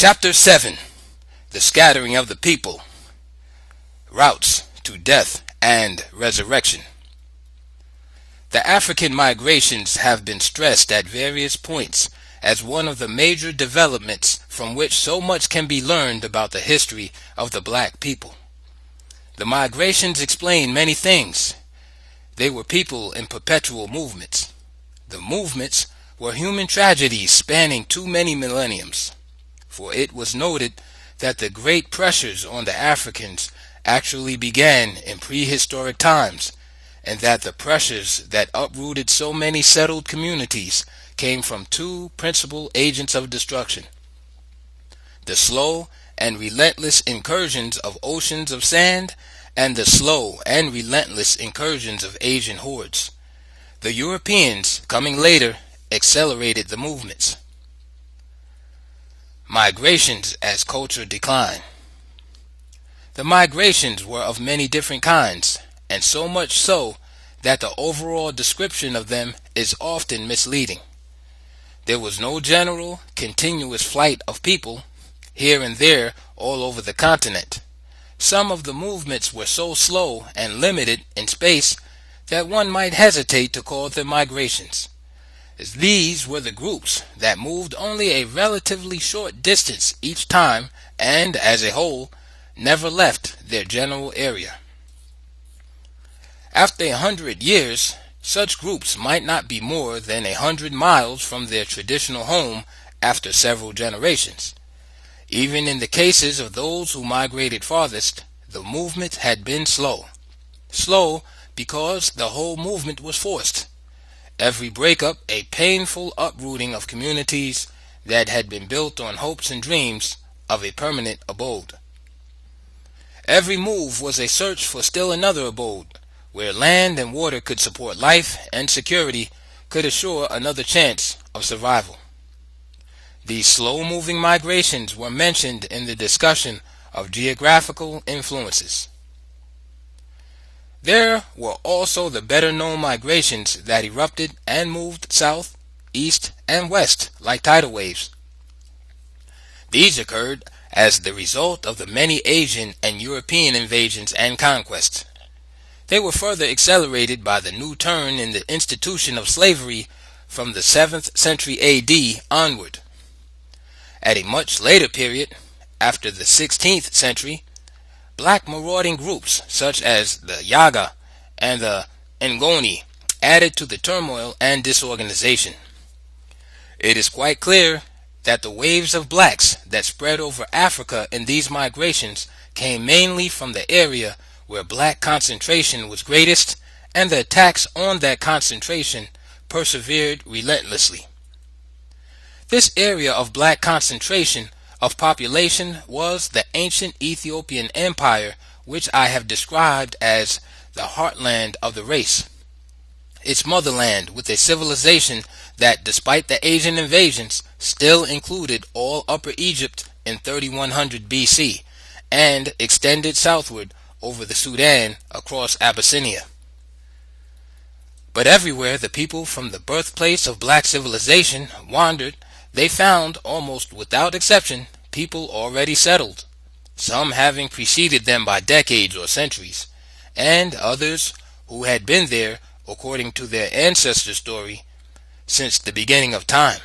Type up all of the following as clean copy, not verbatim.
Chapter 7. The Scattering of the People. Routes to Death and Resurrection. The African migrations have been stressed at various points as one of the major developments from which so much can be learned about the history of the black people. The migrations explain many things. They were people in perpetual movements. The movements were human tragedies spanning too many millenniums, for it was noted that the great pressures on the Africans actually began in prehistoric times, and that the pressures that uprooted so many settled communities came from two principal agents of destruction: the slow and relentless incursions of oceans of sand, and the slow and relentless incursions of Asian hordes. The Europeans, coming later, accelerated the movements. Migrations as culture decline. The migrations were of many different kinds, and so much so that the overall description of them is often misleading. There was no general, continuous flight of people, here and there all over the continent. Some of the movements were so slow and limited in space that one might hesitate to call them migrations. These were the groups that moved only a relatively short distance each time and, as a whole, never left their general area. After 100 years, such groups might not be more than 100 miles from their traditional home after several generations. Even in the cases of those who migrated farthest, the movement had been slow. Slow because the whole movement was forced. Every breakup a painful uprooting of communities that had been built on hopes and dreams of a permanent abode. Every move was a search for still another abode, where land and water could support life and security could assure another chance of survival. These slow-moving migrations were mentioned in the discussion of geographical influences. There were also the better-known migrations that erupted and moved south, east, and west like tidal waves. These occurred as the result of the many Asian and European invasions and conquests. They were further accelerated by the new turn in the institution of slavery from the 7th century AD onward. At a much later period, after the 16th century, black marauding groups such as the Yaga and the Ngoni added to the turmoil and disorganization. It is quite clear that the waves of blacks that spread over Africa in these migrations came mainly from the area where black concentration was greatest, and the attacks on that concentration persevered relentlessly. This area of black concentration of population was the ancient Ethiopian Empire, which I have described as the heartland of the race, its motherland, with a civilization that, despite the Asian invasions, still included all Upper Egypt in 3100 BC and extended southward over the Sudan across Abyssinia. But everywhere the people from the birthplace of black civilization wandered, they found, almost without exception, people already settled, some having preceded them by decades or centuries, and others who had been there, according to their ancestor story, since the beginning of time.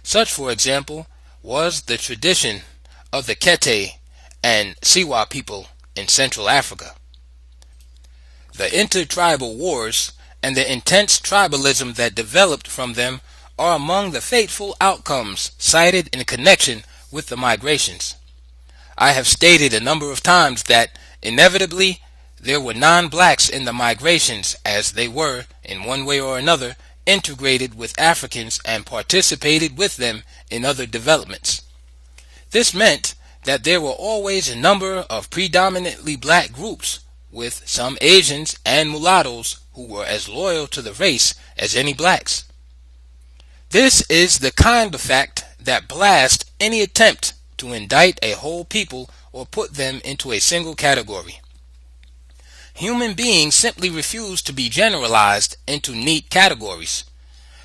Such, for example, was the tradition of the Kete and Siwa people in Central Africa. The intertribal wars and the intense tribalism that developed from them are among the fateful outcomes cited in connection with the migrations. I have stated a number of times that, inevitably, there were non-blacks in the migrations, as they were, in one way or another, integrated with Africans and participated with them in other developments. This meant that there were always a number of predominantly black groups, with some Asians and mulattoes who were as loyal to the race as any blacks. This is the kind of fact that blasts any attempt to indict a whole people or put them into a single category. Human beings simply refuse to be generalized into neat categories.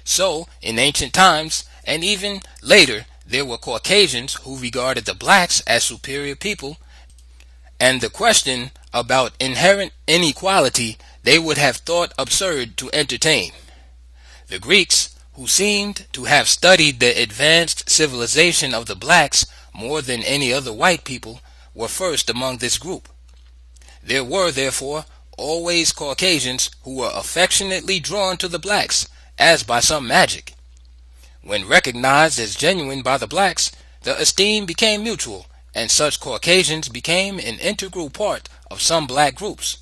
So, in ancient times, and even later, there were Caucasians who regarded the blacks as superior people, and the question about inherent inequality they would have thought absurd to entertain. The Greeks, who seemed to have studied the advanced civilization of the blacks more than any other white people, were first among this group. There were, therefore, always Caucasians who were affectionately drawn to the blacks, as by some magic. When recognized as genuine by the blacks, the esteem became mutual, and such Caucasians became an integral part of some black groups.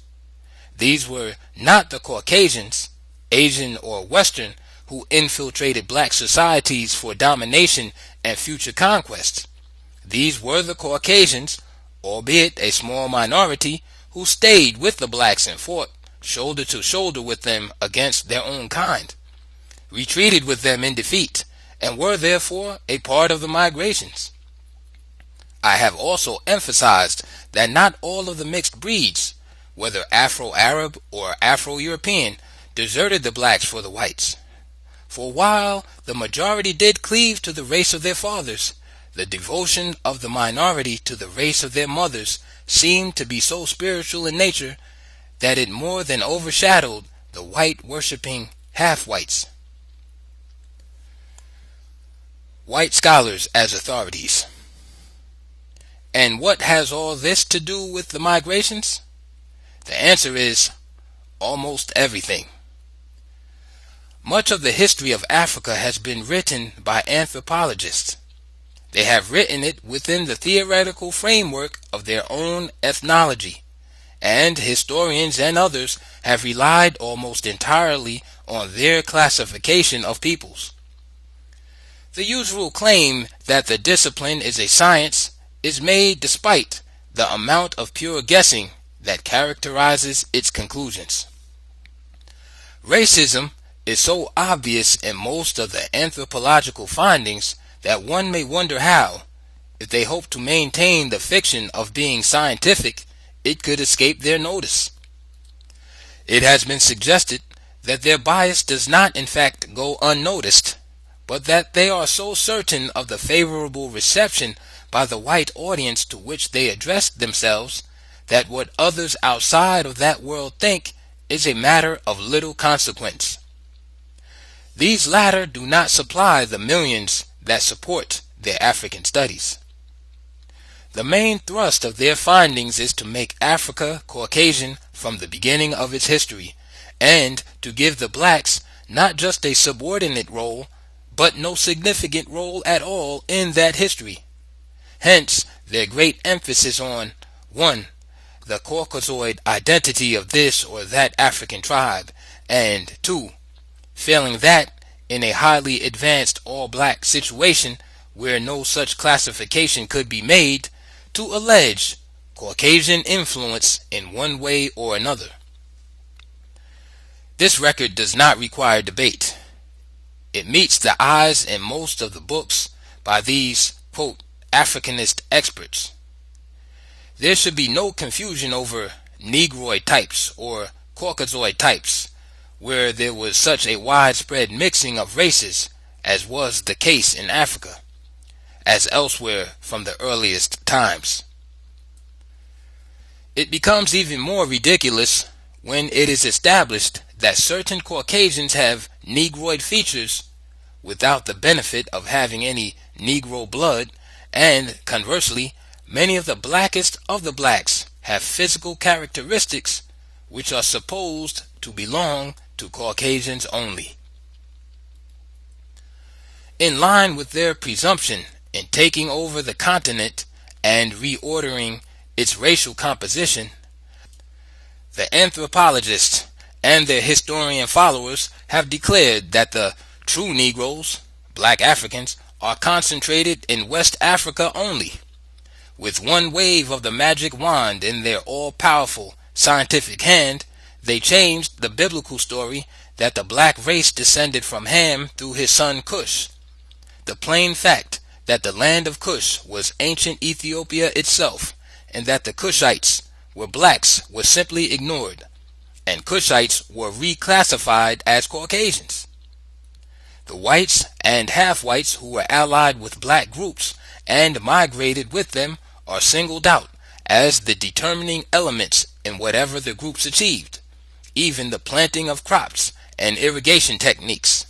These were not the Caucasians, Asian or Western, who infiltrated black societies for domination and future conquests. These were the Caucasians, albeit a small minority, who stayed with the blacks and fought shoulder to shoulder with them against their own kind, retreated with them in defeat, and were therefore a part of the migrations. I have also emphasized that not all of the mixed breeds, whether Afro-Arab or Afro-European, deserted the blacks for the whites. For while the majority did cleave to the race of their fathers, the devotion of the minority to the race of their mothers seemed to be so spiritual in nature that it more than overshadowed the white-worshipping half-whites. White scholars as authorities. And what has all this to do with the migrations? The answer is almost everything. Much of the history of Africa has been written by anthropologists. They have written it within the theoretical framework of their own ethnology, and historians and others have relied almost entirely on their classification of peoples. The usual claim that the discipline is a science is made despite the amount of pure guessing that characterizes its conclusions. Racism is so obvious in most of the anthropological findings that one may wonder how, if they hope to maintain the fiction of being scientific, it could escape their notice. It has been suggested that their bias does not in fact go unnoticed, but that they are so certain of the favorable reception by the white audience to which they address themselves that what others outside of that world think is a matter of little consequence. These latter do not supply the millions that support their African studies. The main thrust of their findings is to make Africa Caucasian from the beginning of its history, and to give the blacks not just a subordinate role, but no significant role at all in that history. Hence, their great emphasis on 1. The Caucasoid identity of this or that African tribe, and 2. Failing that, in a highly advanced all-black situation where no such classification could be made, to allege Caucasian influence in one way or another. This record does not require debate. It meets the eyes in most of the books by these, quote, Africanist experts. There should be no confusion over Negroid types or Caucasoid types, where there was such a widespread mixing of races as was the case in Africa, as elsewhere from the earliest times. It becomes even more ridiculous when it is established that certain Caucasians have Negroid features without the benefit of having any Negro blood, and conversely, many of the blackest of the blacks have physical characteristics which are supposed to belong to Caucasians only. In line with their presumption in taking over the continent and reordering its racial composition, the anthropologists and their historian followers have declared that the true Negroes, black Africans, are concentrated in West Africa only. With one wave of the magic wand in their all-powerful scientific hand, they changed the biblical story that the black race descended from Ham through his son Cush. The plain fact that the land of Cush was ancient Ethiopia itself, and that the Cushites were blacks was simply ignored, and Cushites were reclassified as Caucasians. The whites and half-whites who were allied with black groups and migrated with them are singled out as the determining elements in whatever the groups achieved, even the planting of crops and irrigation techniques.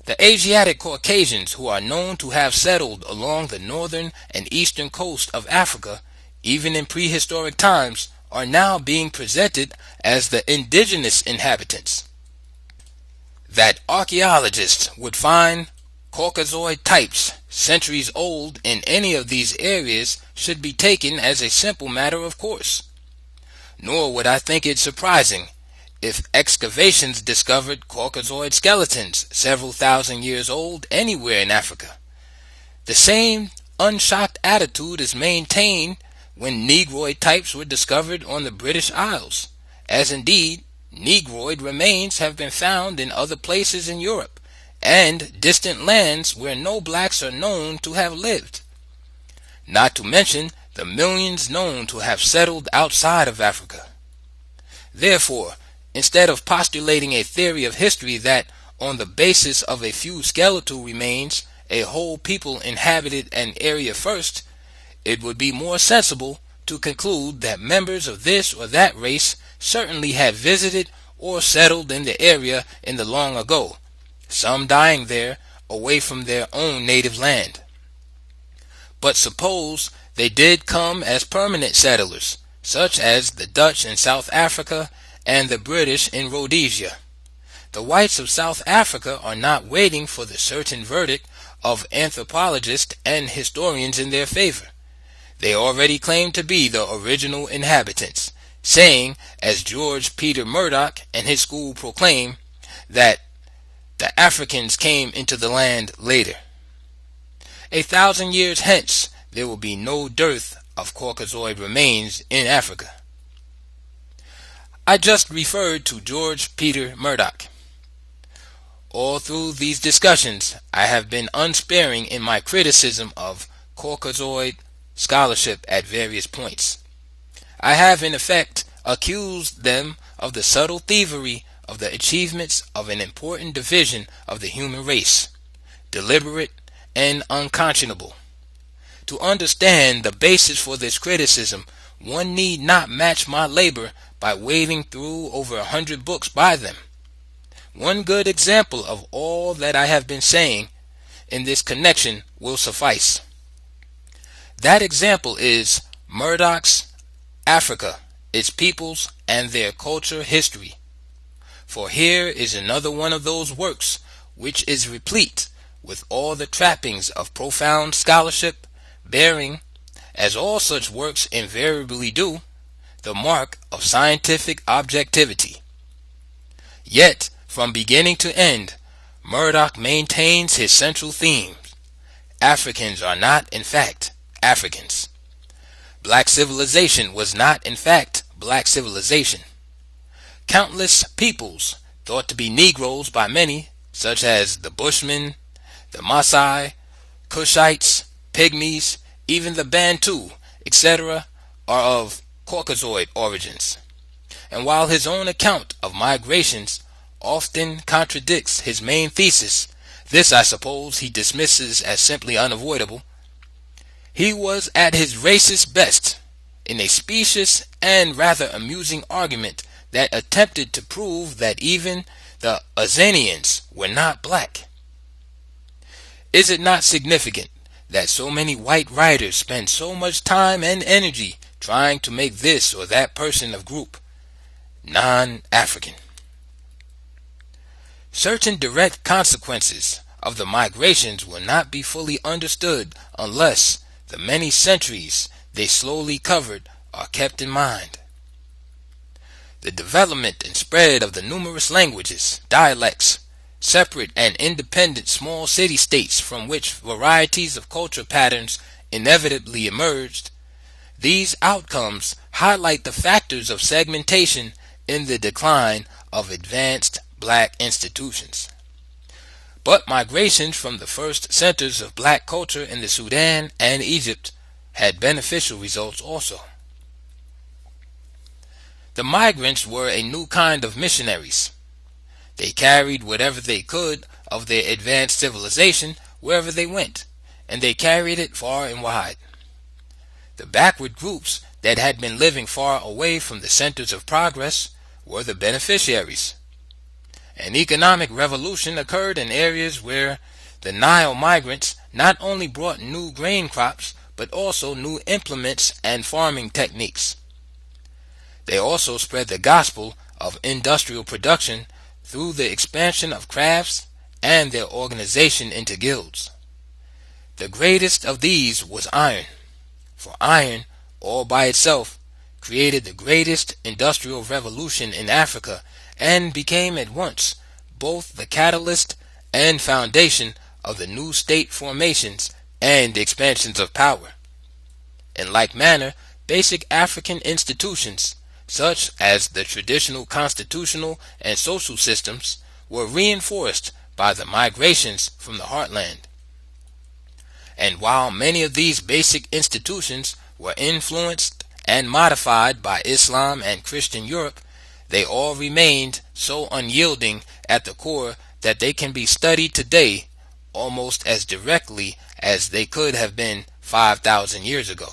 The Asiatic Caucasians, who are known to have settled along the northern and eastern coast of Africa, even in prehistoric times, are now being presented as the indigenous inhabitants. That archaeologists would find Caucasoid types centuries old in any of these areas should be taken as a simple matter of course. Nor would I think it surprising if excavations discovered Caucasoid skeletons several thousand years old anywhere in Africa. The same unshocked attitude is maintained when Negroid types were discovered on the British Isles, as indeed Negroid remains have been found in other places in Europe and distant lands where no blacks are known to have lived, not to mention the millions known to have settled outside of Africa. Therefore, instead of postulating a theory of history that, on the basis of a few skeletal remains, a whole people inhabited an area first, it would be more sensible to conclude that members of this or that race certainly had visited or settled in the area in the long ago, some dying there away from their own native land. But suppose they did come as permanent settlers, such as the Dutch in South Africa and the British in Rhodesia. The whites of South Africa are not waiting for the certain verdict of anthropologists and historians in their favor. They already claim to be the original inhabitants, saying, as George Peter Murdoch and his school proclaim, that the Africans came into the land later. 1,000 years hence, there will be no dearth of Caucasoid remains in Africa. I just referred to George Peter Murdoch. All through these discussions, I have been unsparing in my criticism of Caucasoid scholarship at various points. I have in effect accused them of the subtle thievery of the achievements of an important division of the human race, deliberate and unconscionable. To understand the basis for this criticism, one need not match my labor by wading through over 100 books by them. One good example of all that I have been saying in this connection will suffice. That example is Murdoch's Africa, its peoples, and their culture history. For here is another one of those works which is replete with all the trappings of profound scholarship, bearing, as all such works invariably do, the mark of scientific objectivity. Yet, from beginning to end, Murdoch maintains his central themes. Africans are not, in fact, Africans. Black civilization was not, in fact, black civilization. Countless peoples, thought to be Negroes by many, such as the Bushmen, the Maasai, Cushites, Pygmies, even the Bantu, etc., are of Caucasoid origins. And while his own account of migrations often contradicts his main thesis, this I suppose he dismisses as simply unavoidable, he was at his racist best in a specious and rather amusing argument that attempted to prove that even the Azanians were not black. Is it not significant that so many white writers spend so much time and energy trying to make this or that person of group non-African? Certain direct consequences of the migrations will not be fully understood unless the many centuries they slowly covered are kept in mind. The development and spread of the numerous languages, dialects, separate and independent small city-states from which varieties of culture patterns inevitably emerged, these outcomes highlight the factors of segmentation in the decline of advanced black institutions. But migrations from the first centers of black culture in the Sudan and Egypt had beneficial results also. The migrants were a new kind of missionaries. They carried whatever they could of their advanced civilization wherever they went, and they carried it far and wide. The backward groups that had been living far away from the centers of progress were the beneficiaries. An economic revolution occurred in areas where the Nile migrants not only brought new grain crops, but also new implements and farming techniques. They also spread the gospel of industrial production through the expansion of crafts and their organization into guilds. The greatest of these was iron, for iron, all by itself, created the greatest industrial revolution in Africa and became at once both the catalyst and foundation of the new state formations and expansions of power. In like manner, basic African institutions, such as the traditional constitutional and social systems, were reinforced by the migrations from the heartland. And while many of these basic institutions were influenced and modified by Islam and Christian Europe, they all remained so unyielding at the core that they can be studied today almost as directly as they could have been 5,000 years ago.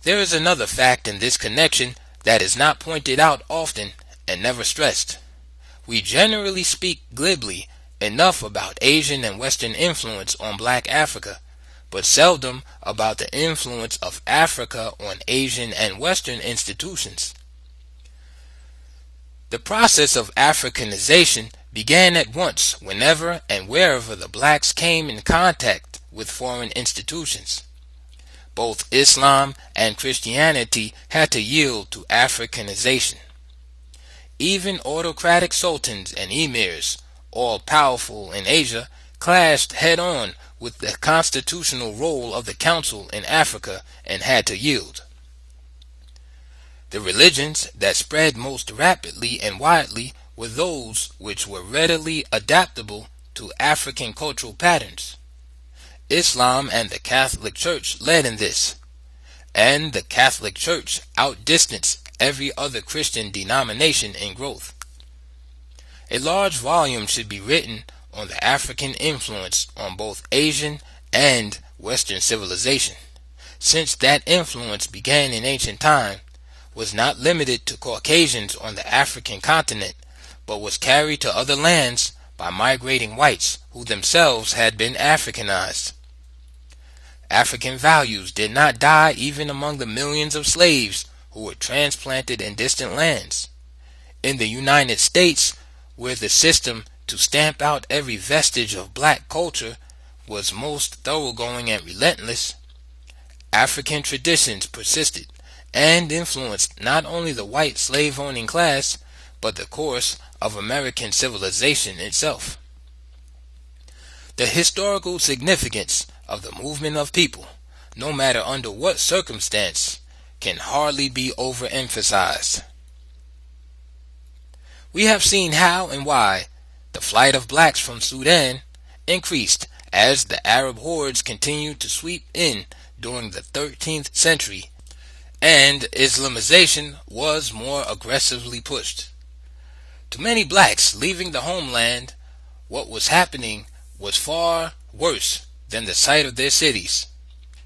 There is another fact in this connection that is not pointed out often and never stressed. We generally speak glibly enough about Asian and Western influence on Black Africa, but seldom about the influence of Africa on Asian and Western institutions. The process of Africanization began at once whenever and wherever the blacks came in contact with foreign institutions. Both Islam and Christianity had to yield to Africanization. Even autocratic sultans and emirs, all powerful in Asia, clashed head-on with the constitutional role of the council in Africa and had to yield. The religions that spread most rapidly and widely were those which were readily adaptable to African cultural patterns. Islam and the Catholic Church led in this, and the Catholic Church outdistanced every other Christian denomination in growth. A large volume should be written on the African influence on both Asian and Western civilization, since that influence began in ancient time, was not limited to Caucasians on the African continent, but was carried to other lands by migrating whites who themselves had been Africanized. African values did not die even among the millions of slaves who were transplanted in distant lands. In the United States, where the system to stamp out every vestige of black culture was most thoroughgoing and relentless, African traditions persisted and influenced not only the white slave-owning class, but the course of American civilization itself. The historical significance of the movement of people, no matter under what circumstance, can hardly be overemphasized. We have seen how and why the flight of blacks from Sudan increased as the Arab hordes continued to sweep in during the 13th century, and Islamization was more aggressively pushed. To many blacks leaving the homeland, what was happening was far worse than the sight of their cities,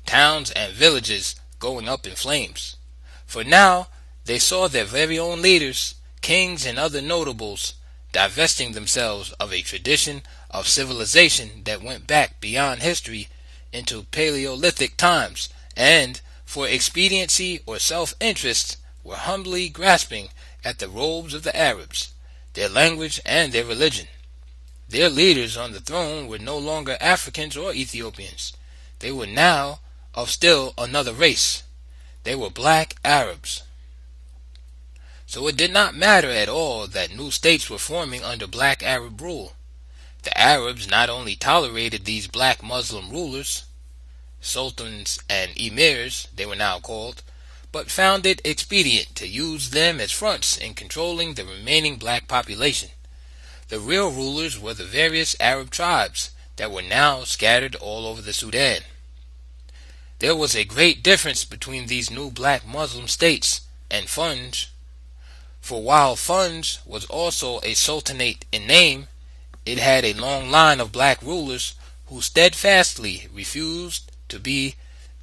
towns, and villages going up in flames. For now they saw their very own leaders, kings and other notables, divesting themselves of a tradition of civilization that went back beyond history into Paleolithic times, and, for expediency or self-interest, were humbly grasping at the robes of the Arabs, their language and their religion. Their leaders on the throne were no longer Africans or Ethiopians. They were now of still another race. They were black Arabs. So it did not matter at all that new states were forming under black Arab rule. The Arabs not only tolerated these black Muslim rulers, sultans and emirs they were now called, but found it expedient to use them as fronts in controlling the remaining black population. The real rulers were the various Arab tribes that were now scattered all over the Sudan. There was a great difference between these new black Muslim states and Funj, for while Funj was also a sultanate in name, it had a long line of black rulers who steadfastly refused to be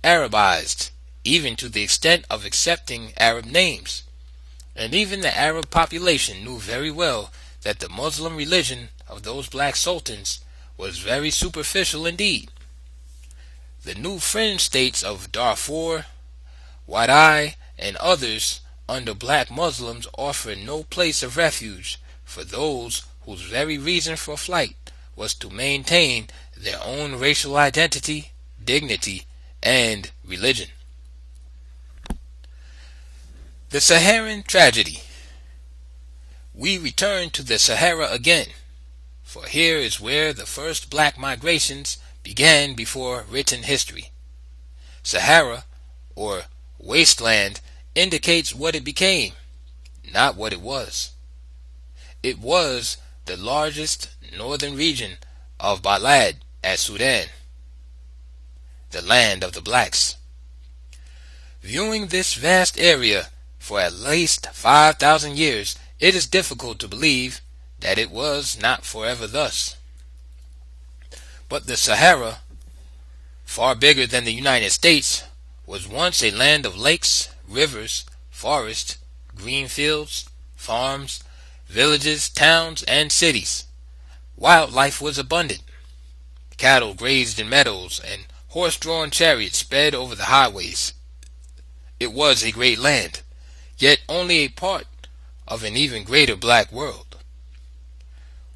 Arabized, even to the extent of accepting Arab names. And even the Arab population knew very well that the Muslim religion of those black sultans was very superficial indeed. The new fringe states of Darfur, Wadai, and others under black Muslims offer no place of refuge for those whose very reason for flight was to maintain their own racial identity, dignity, and religion. The Saharan tragedy. We return to the Sahara again, for here is where the first black migrations began before written history. Sahara, or wasteland, indicates what it became, not what it was. It was the largest northern region of Balad at Sudan, the land of the blacks. Viewing this vast area for at least 5,000 years, it is difficult to believe that it was not forever thus. But the Sahara, far bigger than the United States, was once a land of lakes, rivers, forests, green fields, farms, villages, towns, and cities. Wildlife was abundant. Cattle grazed in meadows, and horse-drawn chariots sped over the highways. It was a great land, yet only a part of an even greater black world.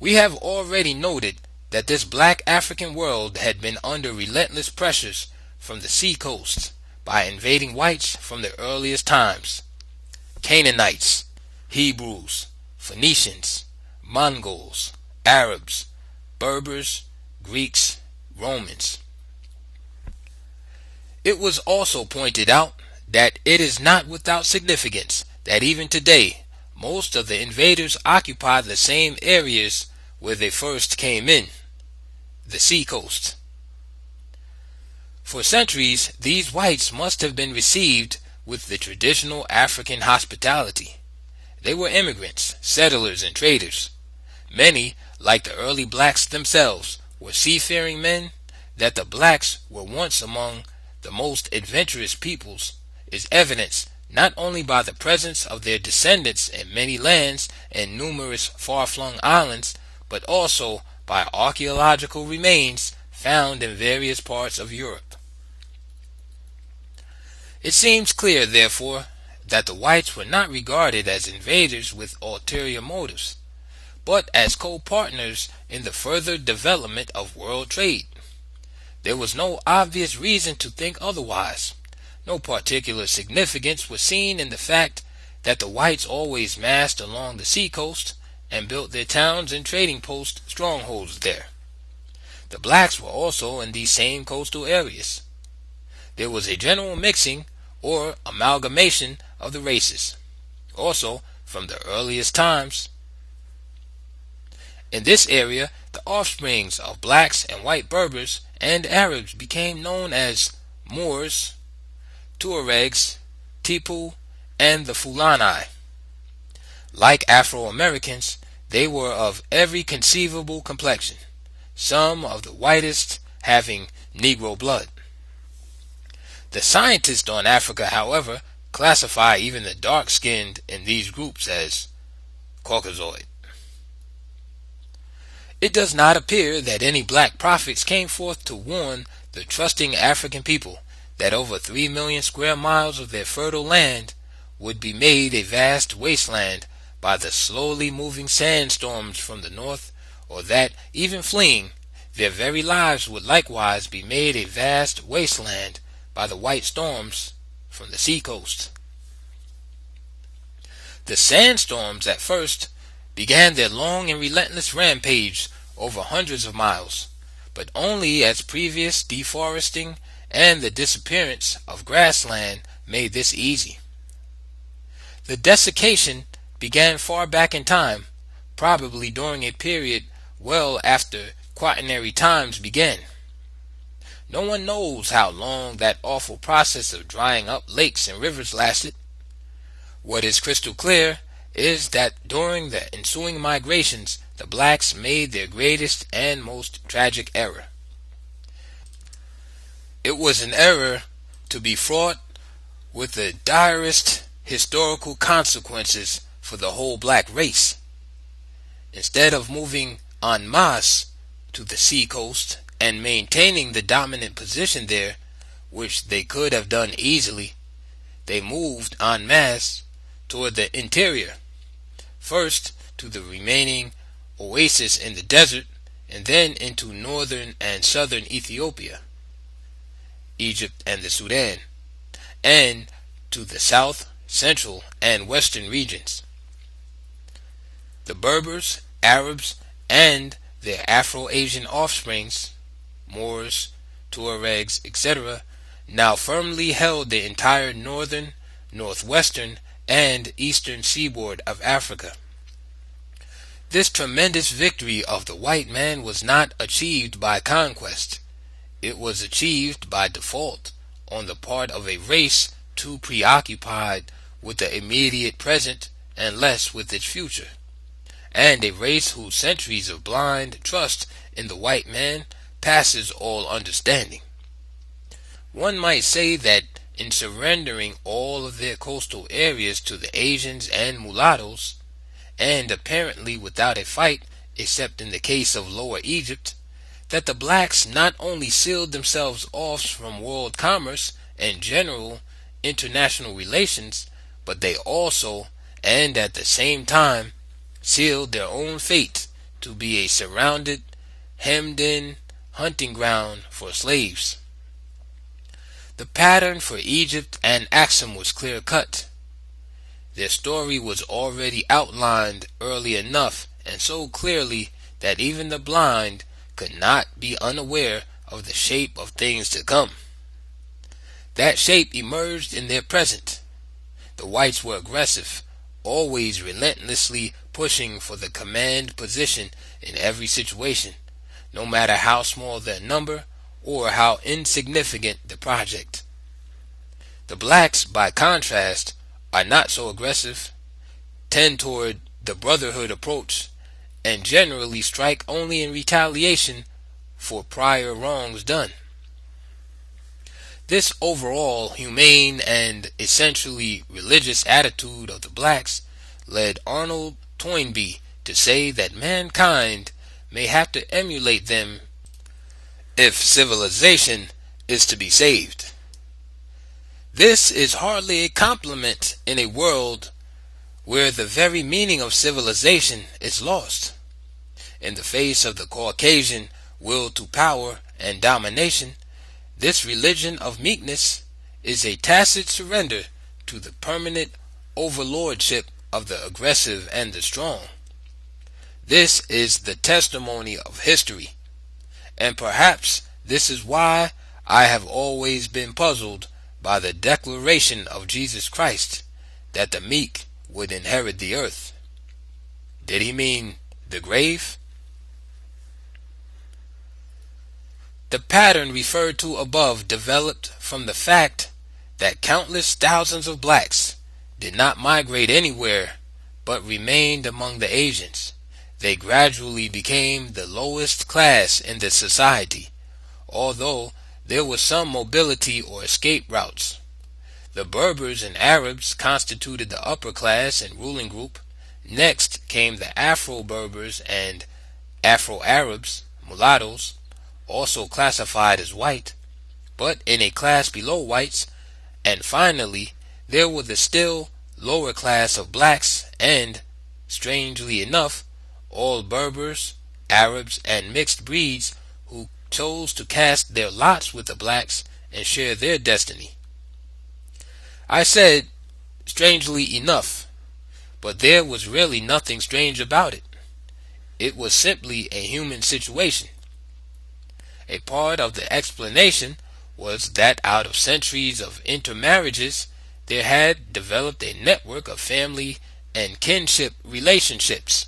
We have already noted that this black African world had been under relentless pressures from the sea coast by invading whites from the earliest times: Canaanites, Hebrews, Phoenicians, Mongols, Arabs, Berbers, Greeks, Romans. It was also pointed out that it is not without significance that even today most of the invaders occupy the same areas where they first came in, the seacoast. For centuries, these whites must have been received with the traditional African hospitality. They were immigrants, settlers, and traders. Many, like the early blacks themselves, were seafaring men. That the blacks were once among the most adventurous peoples is evidenced not only by the presence of their descendants in many lands and numerous far-flung islands, but also by archaeological remains found in various parts of Europe. It seems clear, therefore, that the whites were not regarded as invaders with ulterior motives, but as co-partners in the further development of world trade. There was no obvious reason to think otherwise. No particular significance was seen in the fact that the whites always massed along the seacoast and built their towns and trading post strongholds there. The blacks were also in these same coastal areas. There was a general mixing or amalgamation of the races, also from the earliest times. In this area, the offsprings of blacks and white Berbers and Arabs became known as Moors, Tuaregs, Tipu, and the Fulani. Like Afro-Americans, they were of every conceivable complexion, some of the whitest having Negro blood. The scientists on Africa, however, classify even the dark-skinned in these groups as Caucasoid. It does not appear that any black prophets came forth to warn the trusting African people that over 3 million square miles of their fertile land would be made a vast wasteland by the slowly moving sandstorms from the north, or that, even fleeing, their very lives would likewise be made a vast wasteland by the white storms from the seacoast. The sandstorms at first began their long and relentless rampage over hundreds of miles, but only as previous deforesting and the disappearance of grassland made this easy. The desiccation began far back in time, probably during a period well after Quaternary times began. No one knows how long that awful process of drying up lakes and rivers lasted. What is crystal clear is that during the ensuing migrations, the blacks made their greatest and most tragic error. It was an error to be fraught with the direst historical consequences for the whole black race. Instead of moving en masse to the seacoast and maintaining the dominant position there, which they could have done easily, they moved en masse toward the interior, first to the remaining oasis in the desert, and then into northern and southern Ethiopia, Egypt and the Sudan, and to the south, central, and western regions. The Berbers, Arabs, and their Afro-Asian offsprings, Moors, Tuaregs, etc., now firmly held the entire northern, northwestern, and eastern seaboard of Africa. This tremendous victory of the white man was not achieved by conquest. It was achieved by default on the part of a race too preoccupied with the immediate present and less with its future, and a race whose centuries of blind trust in the white man passes all understanding. One might say that in surrendering all of their coastal areas to the Asians and mulattoes, and apparently without a fight except in the case of Lower Egypt, that the blacks not only sealed themselves off from world commerce and general international relations, but they also, and at the same time, sealed their own fate to be a surrounded, hemmed-in hunting ground for slaves. The pattern for Egypt and Axum was clear-cut. Their story was already outlined early enough and so clearly that even the blind could not be unaware of the shape of things to come. That shape emerged in their present. The whites were aggressive, always relentlessly pushing for the command position in every situation, no matter how small their number or how insignificant the project. The blacks, by contrast, are not so aggressive, tend toward the brotherhood approach, and generally strike only in retaliation for prior wrongs done. This overall humane and essentially religious attitude of the blacks led Arnold Toynbee to say that mankind may have to emulate them if civilization is to be saved. This is hardly a compliment in a world where the very meaning of civilization is lost. In the face of the Caucasian will to power and domination, this religion of meekness is a tacit surrender to the permanent overlordship of the aggressive and the strong. This is the testimony of history, and perhaps this is why I have always been puzzled by the declaration of Jesus Christ that the meek would inherit the earth. Did he mean the grave? The pattern referred to above developed from the fact that countless thousands of blacks did not migrate anywhere but remained among the Asians. They gradually became the lowest class in the society, although there was some mobility or escape routes. The Berbers and Arabs constituted the upper class and ruling group. Next came the Afro-Berbers and Afro-Arabs, mulattoes, also classified as white, but in a class below whites, and finally there were the still lower class of blacks and, strangely enough, all Berbers, Arabs, and mixed breeds who chose to cast their lots with the blacks and share their destiny. I said, strangely enough, but there was really nothing strange about it. It was simply a human situation. A part of the explanation was that out of centuries of intermarriages, there had developed a network of family and kinship relationships.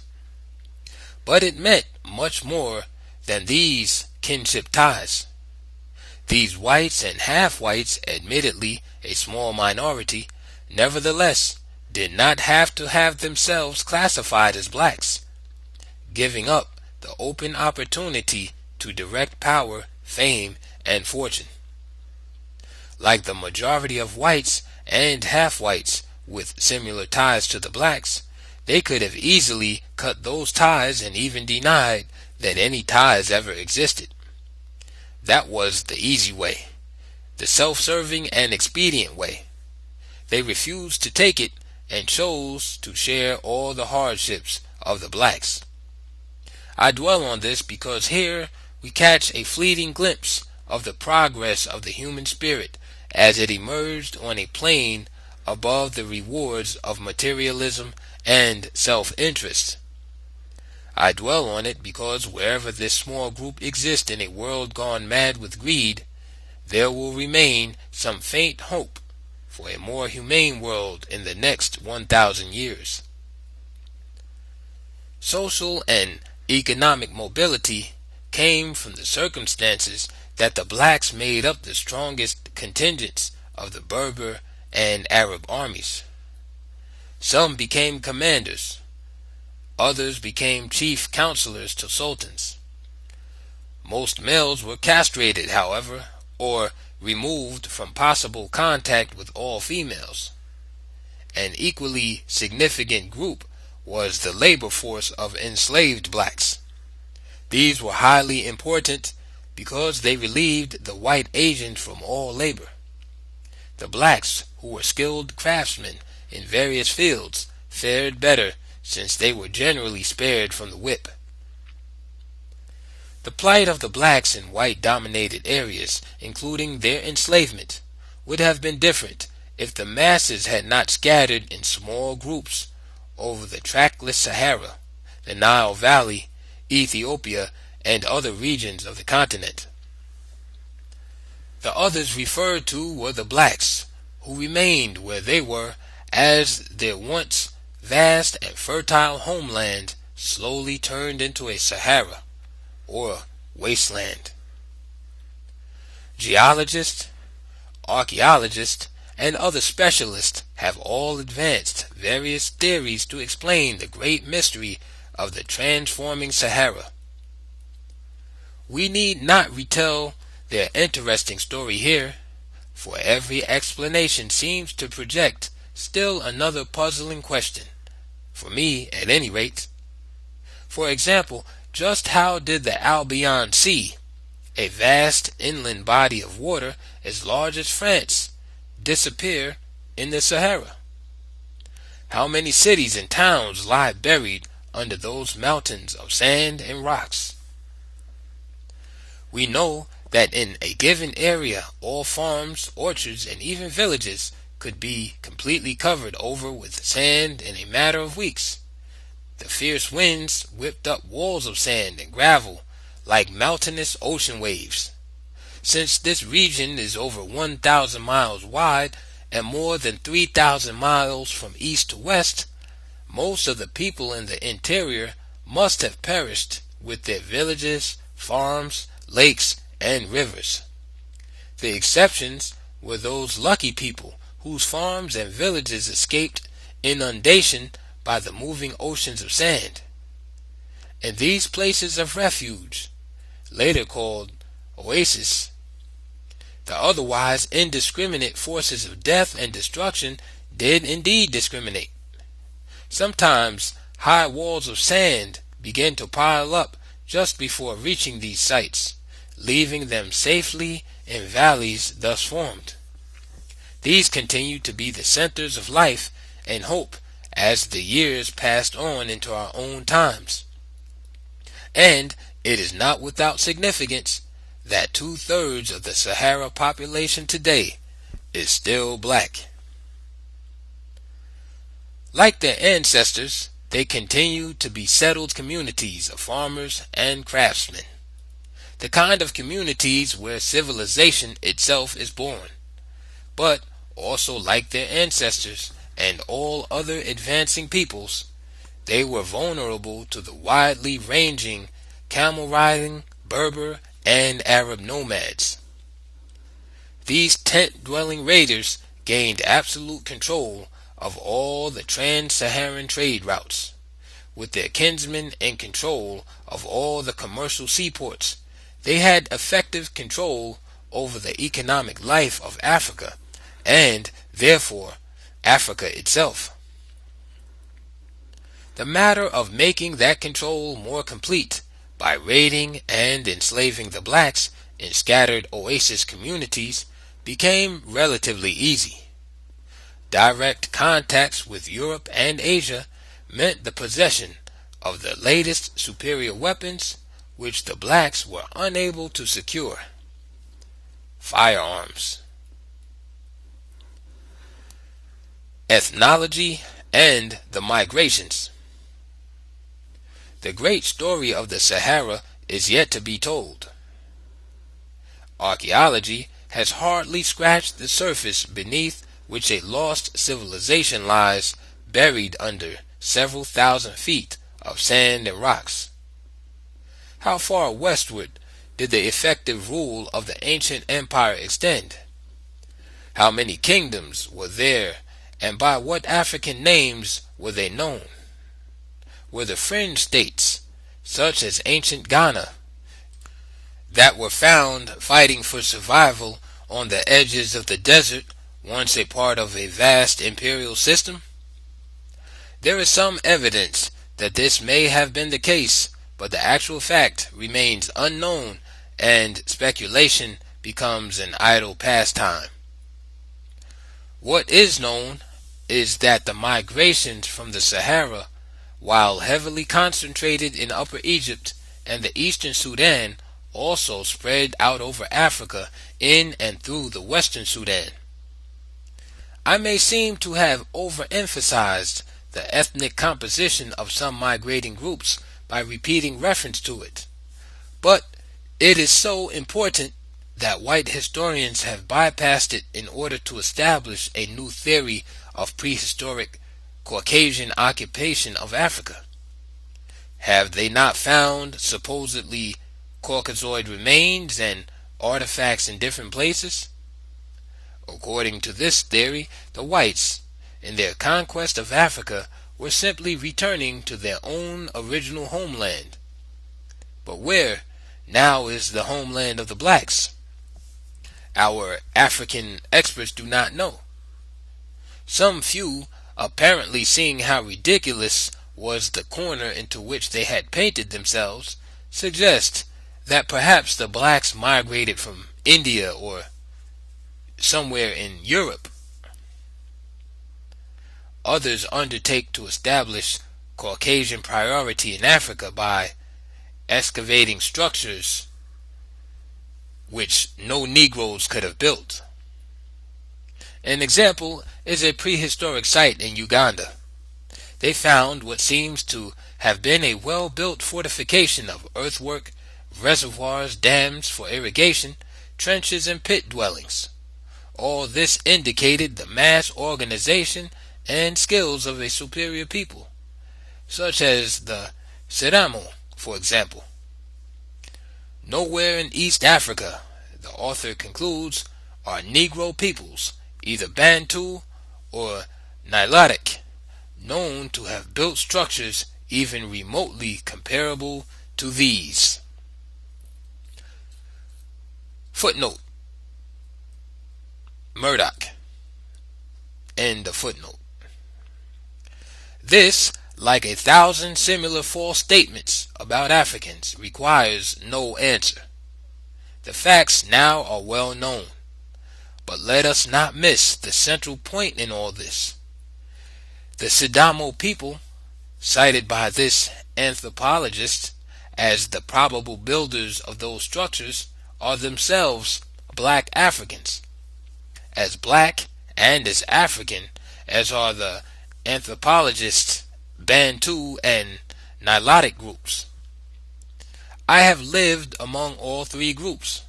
But it meant much more than these kinship ties. These whites and half-whites, admittedly a small minority, nevertheless did not have to have themselves classified as blacks, giving up the open opportunity to direct power, fame, and fortune. Like the majority of whites and half-whites with similar ties to the blacks, they could have easily cut those ties and even denied that any ties ever existed. That was the easy way, the self-serving and expedient way. They refused to take it and chose to share all the hardships of the blacks. I dwell on this because here we catch a fleeting glimpse of the progress of the human spirit as it emerged on a plane above the rewards of materialism and self-interest. I dwell on it because wherever this small group exists in a world gone mad with greed, there will remain some faint hope for a more humane world in the next 1,000 years. Social and economic mobility came from the circumstances that the blacks made up the strongest contingents of the Berber and Arab armies. Some became commanders, others became chief counselors to sultans. Most males were castrated, however, or removed from possible contact with all females. An equally significant group was the labor force of enslaved blacks. These were highly important because they relieved the white Asians from all labor. The blacks, who were skilled craftsmen in various fields, fared better since they were generally spared from the whip. The plight of the blacks in white-dominated areas, including their enslavement, would have been different if the masses had not scattered in small groups over the trackless Sahara, the Nile Valley, Ethiopia, and other regions of the continent. The others referred to were the blacks, who remained where they were as their once vast and fertile homeland slowly turned into a Sahara, or wasteland. Geologists, archaeologists, and other specialists have all advanced various theories to explain the great mystery of the transforming Sahara. We need not retell their interesting story here, for every explanation seems to project still another puzzling question, for me at any rate. For example, just how did the Albion Sea, a vast inland body of water as large as France, disappear in the Sahara? How many cities and towns lie buried under those mountains of sand and rocks? We know that in a given area all farms, orchards, and even villages could be completely covered over with sand in a matter of weeks. The fierce winds whipped up walls of sand and gravel like mountainous ocean waves. Since this region is over 1,000 miles wide and more than 3,000 miles from east to west, most of the people in the interior must have perished with their villages, farms, lakes, and rivers. The exceptions were those lucky people whose farms and villages escaped inundation by the moving oceans of sand. In these places of refuge, later called oases, the otherwise indiscriminate forces of death and destruction did indeed discriminate. Sometimes high walls of sand began to pile up just before reaching these sites, leaving them safely in valleys thus formed. These continued to be the centers of life and hope as the years passed on into our own times. And it is not without significance that 2/3 of the Sahara population today is still black. Like their ancestors, they continue to be settled communities of farmers and craftsmen, the kind of communities where civilization itself is born. But also like their ancestors and all other advancing peoples, they were vulnerable to the widely ranging camel-riding, Berber, and Arab nomads. These tent-dwelling raiders gained absolute control of all the trans-Saharan trade routes, with their kinsmen in control of all the commercial seaports. They had effective control over the economic life of Africa, and therefore Africa itself. The matter of making that control more complete by raiding and enslaving the blacks in scattered oasis communities became relatively easy. Direct contacts with Europe and Asia meant the possession of the latest superior weapons which the blacks were unable to secure: firearms. Ethnology and the migrations. The great story of the Sahara is yet to be told. Archaeology has hardly scratched the surface beneath which a lost civilization lies buried under several thousand feet of sand and rocks. How far westward did the effective rule of the ancient empire extend? How many kingdoms were there, and by what African names were they known? Were the fringe states, such as ancient Ghana, that were found fighting for survival on the edges of the desert, once a part of a vast imperial system? There is some evidence that this may have been the case, but the actual fact remains unknown, and speculation becomes an idle pastime. What is known is that the migrations from the Sahara, while heavily concentrated in Upper Egypt and the eastern Sudan, also spread out over Africa in and through the western Sudan. I may seem to have overemphasized the ethnic composition of some migrating groups by repeating reference to it, but it is so important that white historians have bypassed it in order to establish a new theory of prehistoric Caucasian occupation of Africa. Have they not found supposedly Caucasoid remains and artifacts in different places? According to this theory, the whites, in their conquest of Africa, were simply returning to their own original homeland. But where now is the homeland of the blacks? Our African experts do not know. Some few, apparently seeing how ridiculous was the corner into which they had painted themselves, suggest that perhaps the blacks migrated from India or somewhere in Europe. Others undertake to establish Caucasian priority in Africa by excavating structures which no Negroes could have built. An example is a prehistoric site in Uganda. They found what seems to have been a well-built fortification of earthwork, reservoirs, dams for irrigation, trenches, and pit dwellings. All this indicated the mass organization and skills of a superior people, such as the Seramo, for example. Nowhere in East Africa, the author concludes, are Negro peoples, either Bantu or Nilotic, known to have built structures even remotely comparable to these. Footnote: Murdoch. End of footnote. This, like 1,000 similar false statements about Africans, requires no answer. The facts now are well known, but let us not miss the central point in all this. The Sidamo people, cited by this anthropologist as the probable builders of those structures, are themselves black Africans, as black and as African as are the anthropologists' Bantu and Nilotic groups. I have lived among all three groups.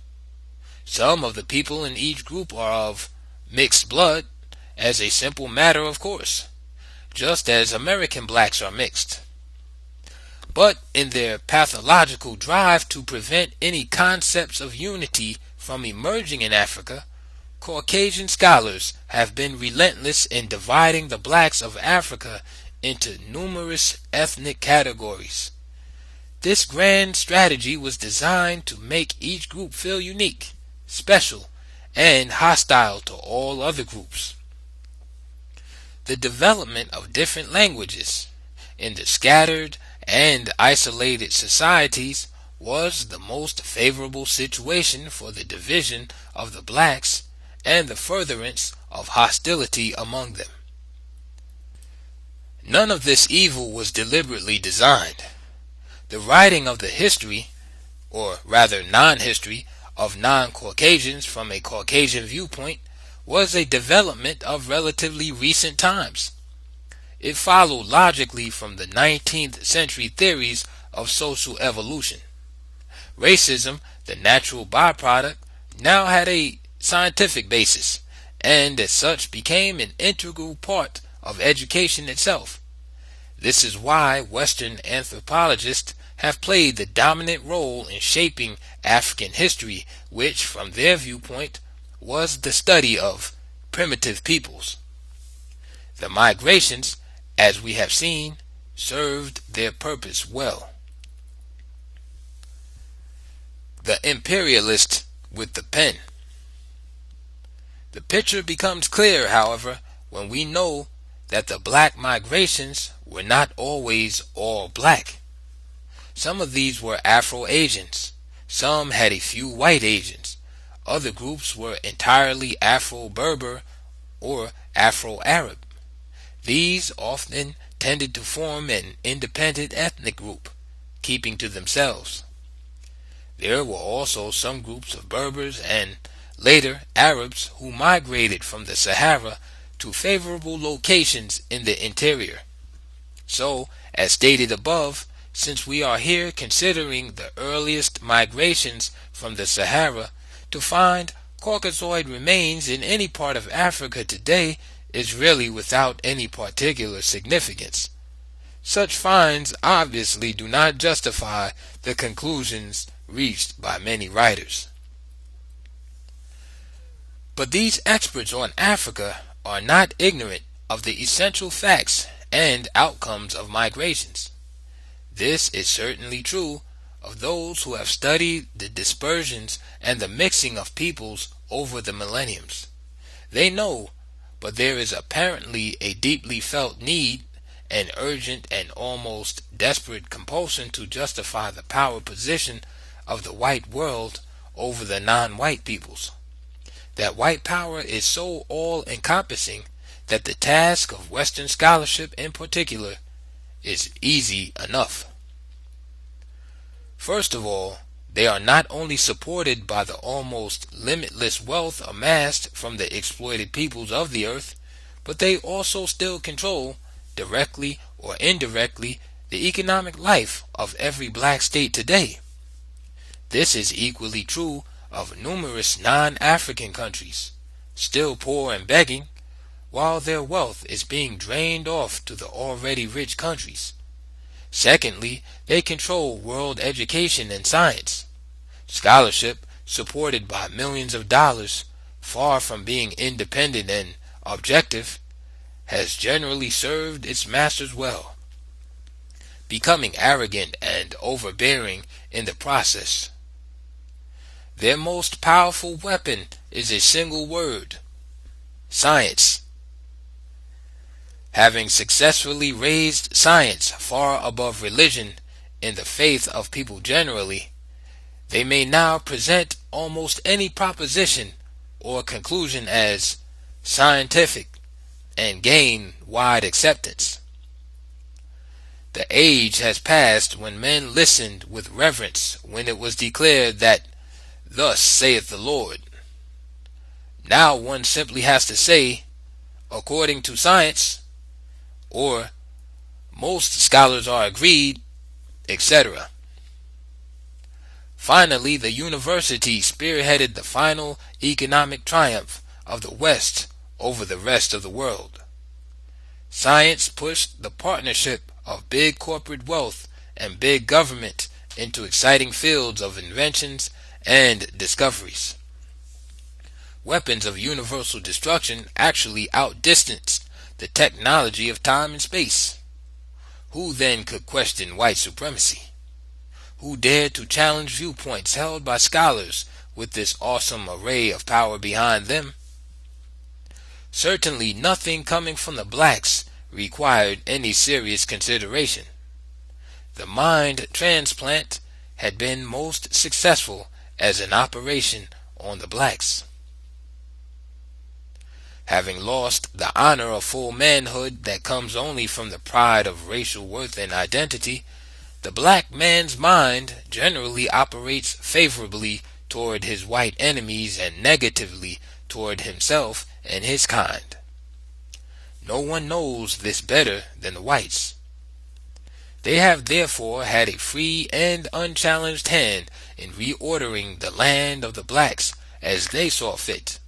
Some of the people in each group are of mixed blood, as a simple matter of course, just as American blacks are mixed. But in their pathological drive to prevent any concepts of unity from emerging in Africa, Caucasian scholars have been relentless in dividing the blacks of Africa into numerous ethnic categories. This grand strategy was designed to make each group feel unique, special, and hostile to all other groups. The development of different languages in the scattered and isolated societies was the most favorable situation for the division of the blacks and the furtherance of hostility among them. None of this evil was deliberately designed. The writing of the history, or rather non-history, of non-Caucasians from a Caucasian viewpoint was a development of relatively recent times. It followed logically from the 19th century theories of social evolution. Racism, the natural byproduct, now had a scientific basis, and as such became an integral part of education itself. This is why Western anthropologists have played the dominant role in shaping African history, which, from their viewpoint, was the study of primitive peoples. The migrations, as we have seen, served their purpose well. The imperialist with the pen. The picture becomes clear, however, when we know that the black migrations were not always all black. Some of these were Afro-Asians. Some had a few white Asians. Other groups were entirely Afro-Berber or Afro-Arab. These often tended to form an independent ethnic group, keeping to themselves. There were also some groups of Berbers and later Arabs who migrated from the Sahara to favorable locations in the interior. So, as stated above, since we are here considering the earliest migrations from the Sahara, to find Caucasoid remains in any part of Africa today is really without any particular significance. Such finds obviously do not justify the conclusions reached by many writers. But these experts on Africa are not ignorant of the essential facts and outcomes of migrations. This is certainly true of those who have studied the dispersions and the mixing of peoples over the millenniums. They know, but there is apparently a deeply felt need, an urgent and almost desperate compulsion to justify the power position of the white world over the non-white peoples. That white power is so all-encompassing that the task of Western scholarship in particular is easy enough. First of all, they are not only supported by the almost limitless wealth amassed from the exploited peoples of the earth, but they also still control, directly or indirectly, the economic life of every black state today. This is equally true of numerous non-African countries, still poor and begging, while their wealth is being drained off to the already rich countries. Secondly, they control world education and science. Scholarship, supported by millions of dollars, far from being independent and objective, has generally served its masters well, becoming arrogant and overbearing in the process. Their most powerful weapon is a single word: science. Having successfully raised science far above religion in the faith of people generally, they may now present almost any proposition or conclusion as scientific and gain wide acceptance. The age has passed when men listened with reverence when it was declared that "Thus saith the Lord." Now one simply has to say, "According to science," or "most scholars are agreed," etc. Finally, the university spearheaded the final economic triumph of the West over the rest of the world. Science pushed the partnership of big corporate wealth and big government into exciting fields of inventions and discoveries. weapons of universal destruction actually outdistanced the technology of time and space. Who then could question white supremacy? Who dared to challenge viewpoints held by scholars with this awesome array of power behind them? Certainly nothing coming from the blacks required any serious consideration. The mind transplant had been most successful as an operation on the blacks. Having lost the honor of full manhood that comes only from the pride of racial worth and identity, the black man's mind generally operates favorably toward his white enemies and negatively toward himself and his kind. No one knows this better than the whites. They have therefore had a free and unchallenged hand in reordering the land of the blacks as they saw fit,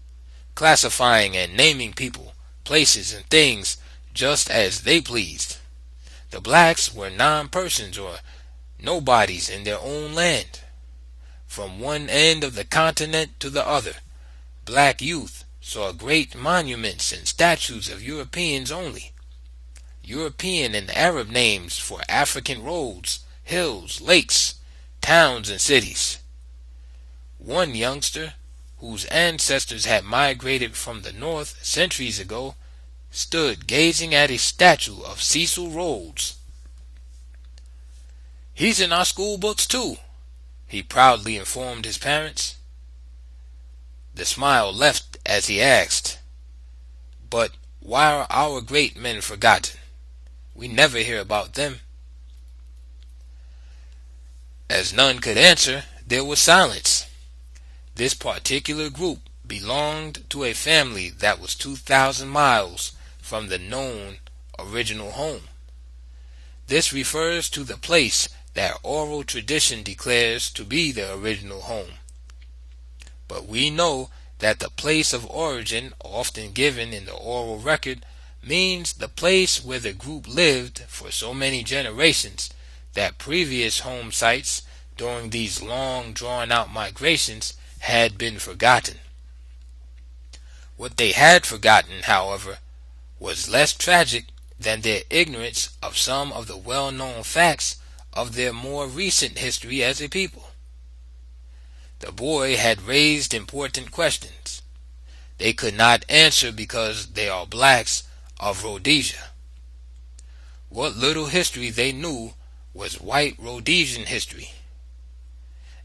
classifying and naming people, places, and things just as they pleased. The blacks were non-persons or nobodies in their own land. From one end of the continent to the other, black youth saw great monuments and statues of Europeans only. European and Arab names for African roads, hills, lakes, towns, and cities. One youngster, whose ancestors had migrated from the north centuries ago, stood gazing at a statue of Cecil Rhodes. "He's in our school books too," he proudly informed his parents. The smile left as he asked, "But why are our great men forgotten? We never hear about them." As none could answer, there was silence. This particular group belonged to a family that was 2,000 miles from the known original home. This refers to the place that oral tradition declares to be the original home. But we know that the place of origin, often given in the oral record, means the place where the group lived for so many generations that previous home sites during these long drawn-out migrations had been forgotten. What they had forgotten, however, was less tragic than their ignorance of some of the well-known facts of their more recent history as a people. The boy had raised important questions. They could not answer because they are blacks of Rhodesia. What little history they knew was white Rhodesian history,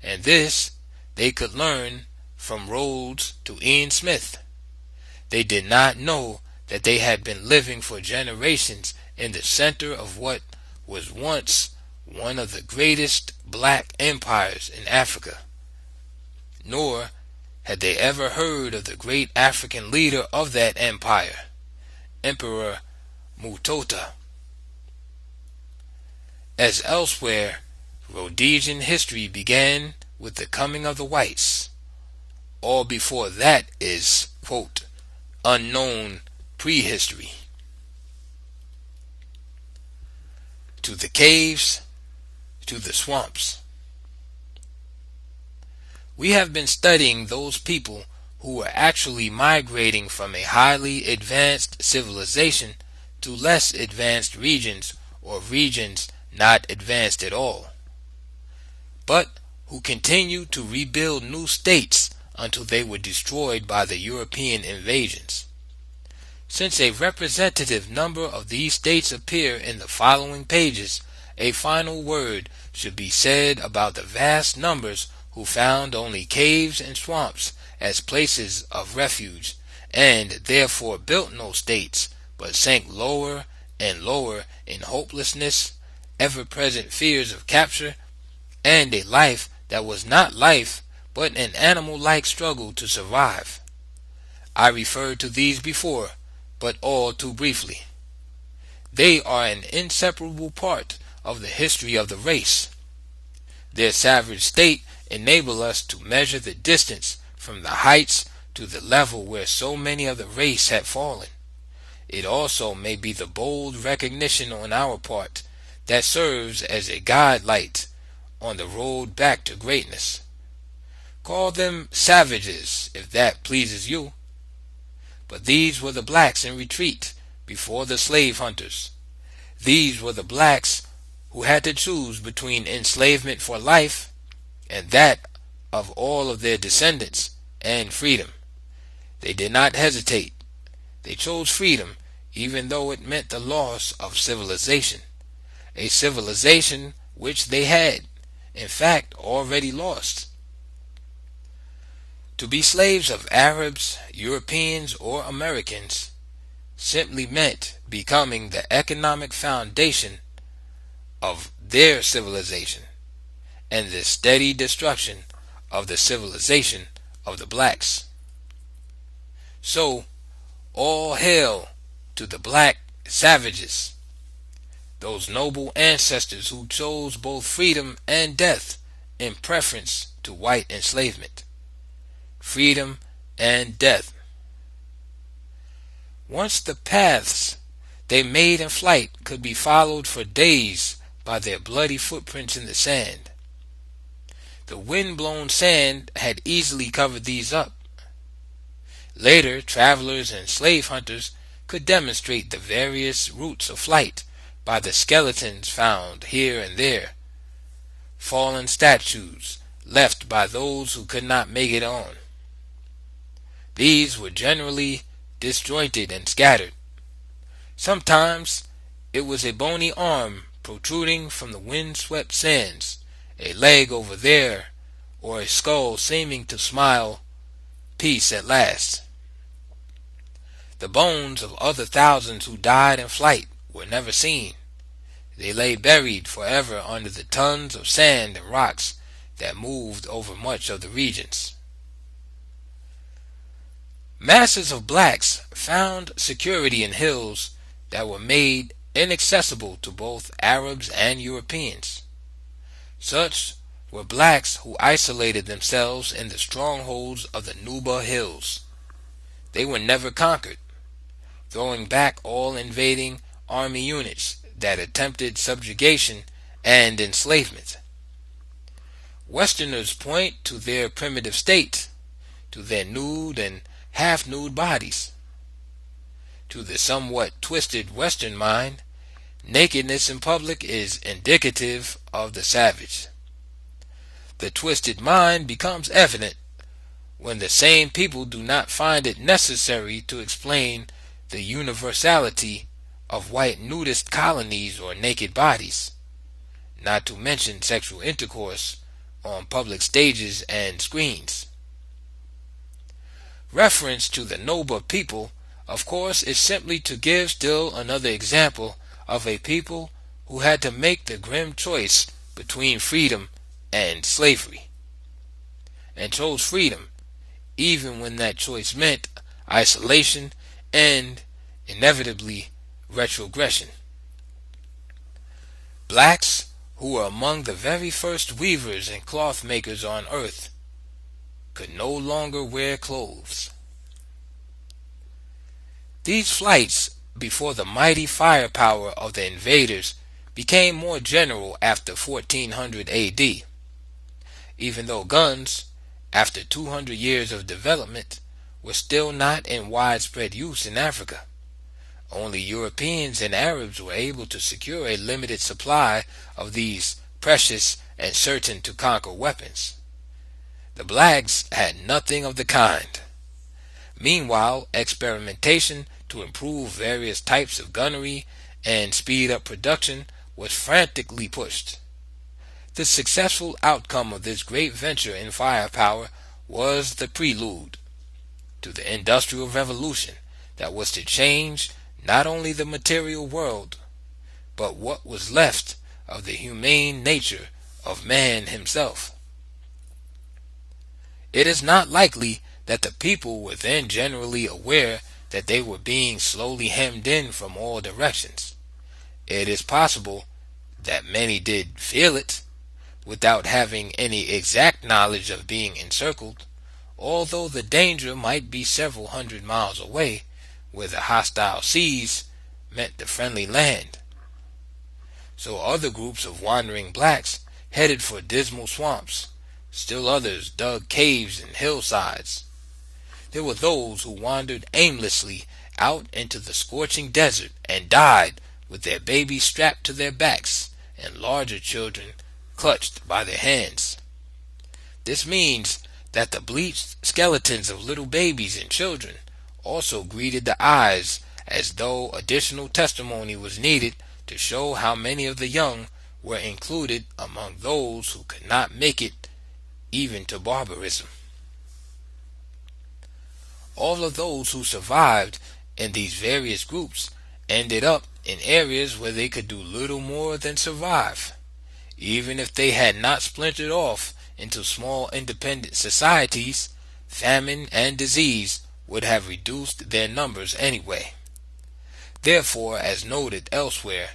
and this they could learn from Rhodes to Ian Smith. They did not know that they had been living for generations in the center of what was once one of the greatest black empires in Africa, nor had they ever heard of the great African leader of that empire, Emperor Mutota. As elsewhere, Rhodesian history began with the coming of the whites. All before that is, quote, unknown prehistory. To the caves, to the swamps. We have been studying those people who were actually migrating from a highly advanced civilization to less advanced regions or regions not advanced at all, but who continued to rebuild new states until they were destroyed by the European invasions. Since a representative number of these states appear in the following pages, a final word should be said about the vast numbers who found only caves and swamps as places of refuge, and therefore built no states, but sank lower and lower in hopelessness, ever-present fears of capture, and a life that was not life, but an animal-like struggle to survive. I referred to these before, but all too briefly. They are an inseparable part of the history of the race. Their savage state enables us to measure the distance from the heights to the level where so many of the race had fallen. It also may be the bold recognition on our part that serves as a guide light on the road back to greatness. Call them savages, if that pleases you. But these were the blacks in retreat before the slave hunters. These were the blacks who had to choose between enslavement for life and that of all of their descendants and freedom. They did not hesitate. They chose freedom even though it meant the loss of civilization, a civilization which they had, in fact, already lost. To be slaves of Arabs, Europeans, or Americans simply meant becoming the economic foundation of their civilization and the steady destruction of the civilization of the blacks. So, all hail to the black savages, those noble ancestors who chose both freedom and death in preference to white enslavement. Freedom and death. Once the paths they made in flight could be followed for days by their bloody footprints in the sand, the wind-blown sand had easily covered these up. Later, travelers and slave hunters could demonstrate the various routes of flight by the skeletons found here and there, fallen statues left by those who could not make it on. These were generally disjointed and scattered. Sometimes it was a bony arm protruding from the wind-swept sands, a leg over there, or a skull seeming to smile peace at last. The bones of other thousands who died in flight were never seen. They lay buried forever under the tons of sand and rocks that moved over much of the regions. Masses of blacks found security in hills that were made inaccessible to both Arabs and Europeans. Such were blacks who isolated themselves in the strongholds of the Nuba Hills. They were never conquered, throwing back all invading army units that attempted subjugation and enslavement. Westerners point to their primitive state, to their nude and half-nude bodies. To the somewhat twisted Western mind, nakedness in public is indicative of the savage. The twisted mind becomes evident when the same people do not find it necessary to explain the universality of white nudist colonies or naked bodies, not to mention sexual intercourse on public stages and screens. Reference to the Noba people, of course, is simply to give still another example of a people who had to make the grim choice between freedom and slavery, and chose freedom even when that choice meant isolation and, inevitably, retrogression. Blacks, who were among the very first weavers and cloth makers on earth, could no longer wear clothes. These flights before the mighty firepower of the invaders became more general after 1400 AD, even though guns, after 200 years of development, were still not in widespread use in Africa. Only Europeans and Arabs were able to secure a limited supply of these precious and certain to conquer weapons. The blacks had nothing of the kind. Meanwhile, experimentation to improve various types of gunnery and speed up production was frantically pushed. The successful outcome of this great venture in firepower was the prelude to the Industrial Revolution that was to change not only the material world, but what was left of the humane nature of man himself. It is not likely that the people were then generally aware that they were being slowly hemmed in from all directions. It is possible that many did feel it, without having any exact knowledge of being encircled, although the danger might be several hundred miles away, where the hostile seas met the friendly land. So other groups of wandering blacks headed for dismal swamps, Still others dug caves and hillsides. There were those who wandered aimlessly out into the scorching desert and died with their babies strapped to their backs and larger children clutched by their hands. This means that the bleached skeletons of little babies and children also greeted the eyes as though additional testimony was needed to show how many of the young were included among those who could not make it even to barbarism. All of those who survived in these various groups ended up in areas where they could do little more than survive. Even if they had not splintered off into small independent societies, famine and disease would have reduced their numbers anyway. Therefore, as noted elsewhere,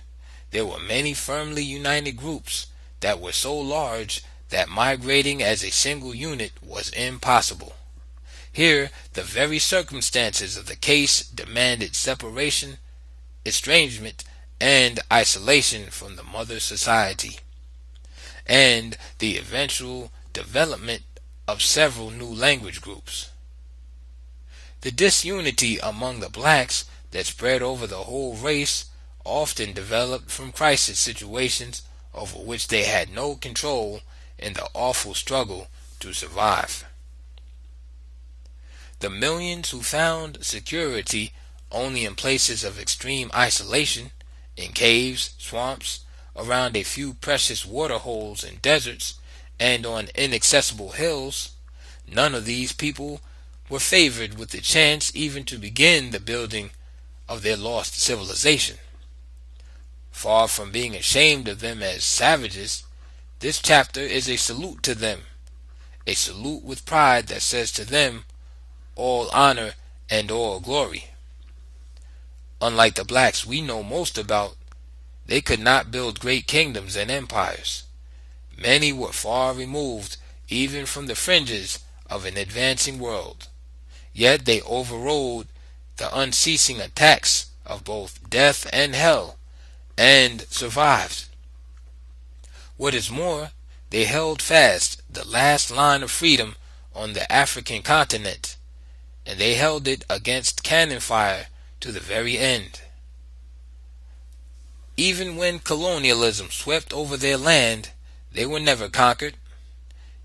there were many firmly united groups that were so large that migrating as a single unit was impossible. Here, the very circumstances of the case demanded separation, estrangement, and isolation from the mother society, and the eventual development of several new language groups. The disunity among the blacks that spread over the whole race often developed from crisis situations over which they had no control in the awful struggle to survive. The millions who found security only in places of extreme isolation, in caves, swamps, around a few precious water holes in deserts, and on inaccessible hills, none of these people were favored with the chance even to begin the building of their lost civilization. Far from being ashamed of them as savages, this chapter is a salute to them, a salute with pride that says to them, all honor and all glory. Unlike the blacks we know most about, they could not build great kingdoms and empires. Many were far removed even from the fringes of an advancing world. Yet they overrode the unceasing attacks of both death and hell, and survived. What is more, they held fast the last line of freedom on the African continent, and they held it against cannon fire to the very end. Even when colonialism swept over their land, they were never conquered.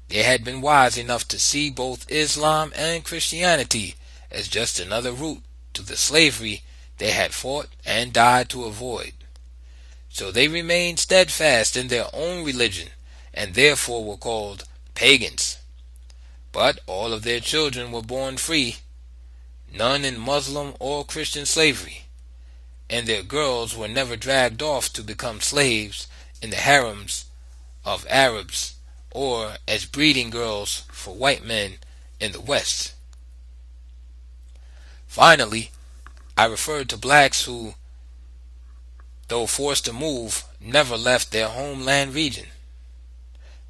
They had been wise enough to see both Islam and Christianity as just another route to the slavery they had fought and died to avoid. So they remained steadfast in their own religion and therefore were called pagans. But all of their children were born free, none in Muslim or Christian slavery, and their girls were never dragged off to become slaves in the harems of Arabs or as breeding girls for white men in the West. Finally, I referred to blacks who, though forced to move, never left their homeland region.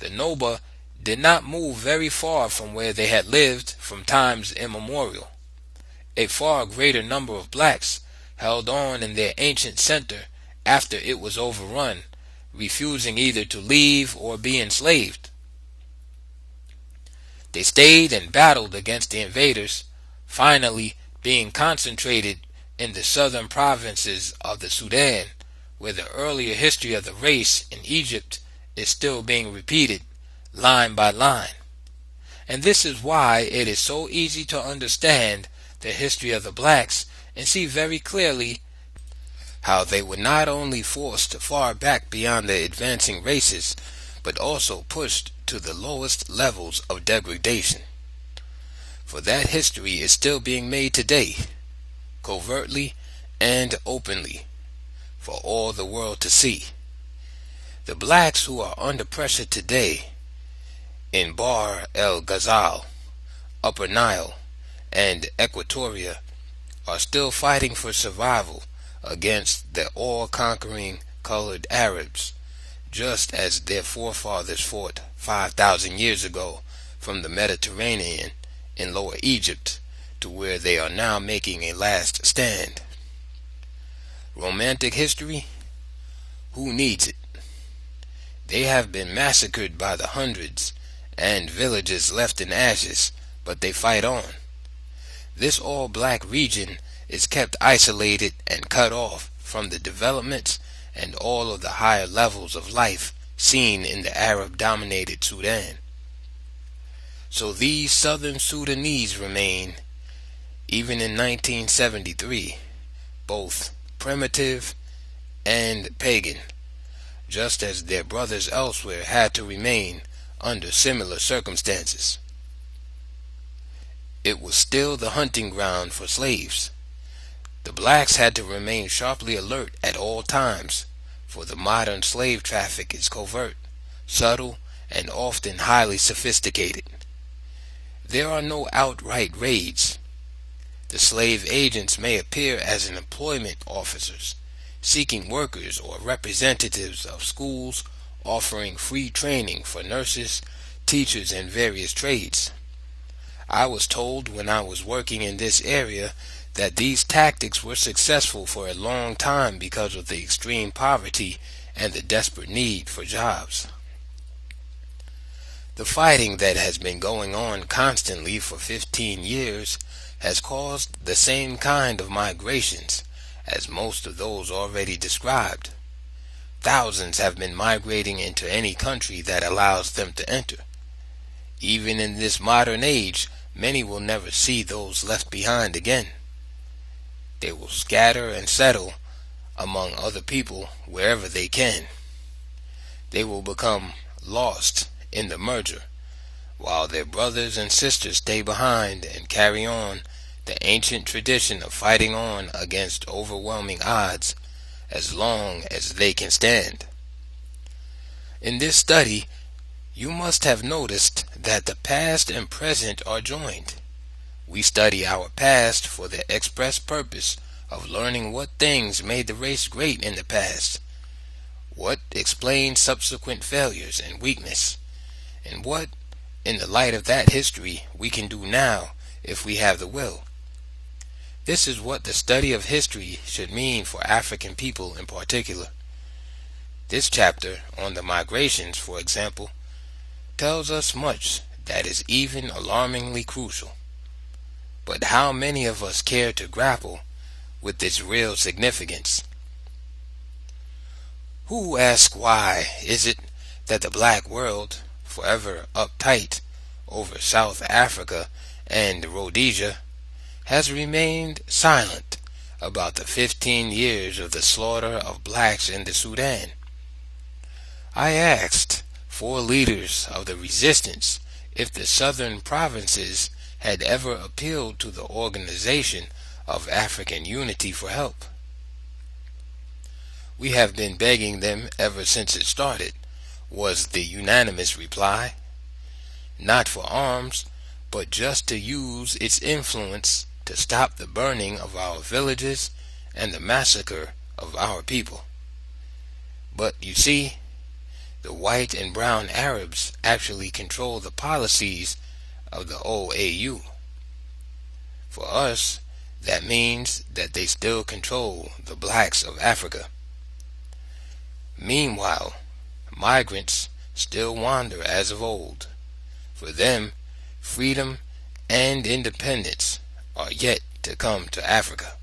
The Noba did not move very far from where they had lived from times immemorial. A far greater number of blacks held on in their ancient center after it was overrun, refusing either to leave or be enslaved. They stayed and battled against the invaders, finally being concentrated in the southern provinces of the Sudan, where the earlier history of the race in Egypt is still being repeated line by line. And this is why it is so easy to understand the history of the blacks and see very clearly how they were not only forced far back beyond the advancing races, but also pushed to the lowest levels of degradation. For that history is still being made today, covertly and openly, for all the world to see. The blacks who are under pressure today in Bahr el Ghazal, Upper Nile, and Equatoria are still fighting for survival against the all-conquering colored Arabs, just as their forefathers fought 5,000 years ago from the Mediterranean in Lower Egypt to where they are now making a last stand. Romantic history? Who needs it? They have been massacred by the hundreds, and villages left in ashes, but they fight on. This all-black region is kept isolated and cut off from the developments and all of the higher levels of life seen in the Arab-dominated Sudan. So these southern Sudanese remain, even in 1973, both primitive and pagan, just as their brothers elsewhere had to remain under similar circumstances. It was still the hunting ground for slaves. The blacks had to remain sharply alert at all times, for the modern slave traffic is covert, subtle, and often highly sophisticated. There are no outright raids. The slave agents may appear as employment officers, seeking workers or representatives of schools offering free training for nurses, teachers, and various trades. I was told when I was working in this area that these tactics were successful for a long time because of the extreme poverty and the desperate need for jobs. The fighting that has been going on constantly for 15 years has caused the same kind of migrations as most of those already described. Thousands have been migrating into any country that allows them to enter. Even in this modern age, many will never see those left behind again. They will scatter and settle among other people wherever they can. They will become lost in the merger, while their brothers and sisters stay behind and carry on the ancient tradition of fighting on against overwhelming odds as long as they can stand. In this study, you must have noticed that the past and present are joined. We study our past for the express purpose of learning what things made the race great in the past, what explained subsequent failures and weakness, and what, in the light of that history, we can do now if we have the will. This is what the study of history should mean for African people in particular. This chapter on the migrations, for example, tells us much that is even alarmingly crucial. But how many of us care to grapple with its real significance? Who asks why is it that the black world, forever uptight over South Africa and Rhodesia, has remained silent about the 15 years of the slaughter of blacks in the Sudan? I asked 4 leaders of the resistance if the southern provinces had ever appealed to the Organization of African Unity for help. "We have been begging them ever since it started," was the unanimous reply. "Not for arms, but just to use its influence to stop the burning of our villages and the massacre of our people." But you see, the white and brown Arabs actually control the policies of the OAU. For us, that means that they still control the blacks of Africa. Meanwhile, migrants still wander as of old. For them, freedom and independence are yet to come to Africa.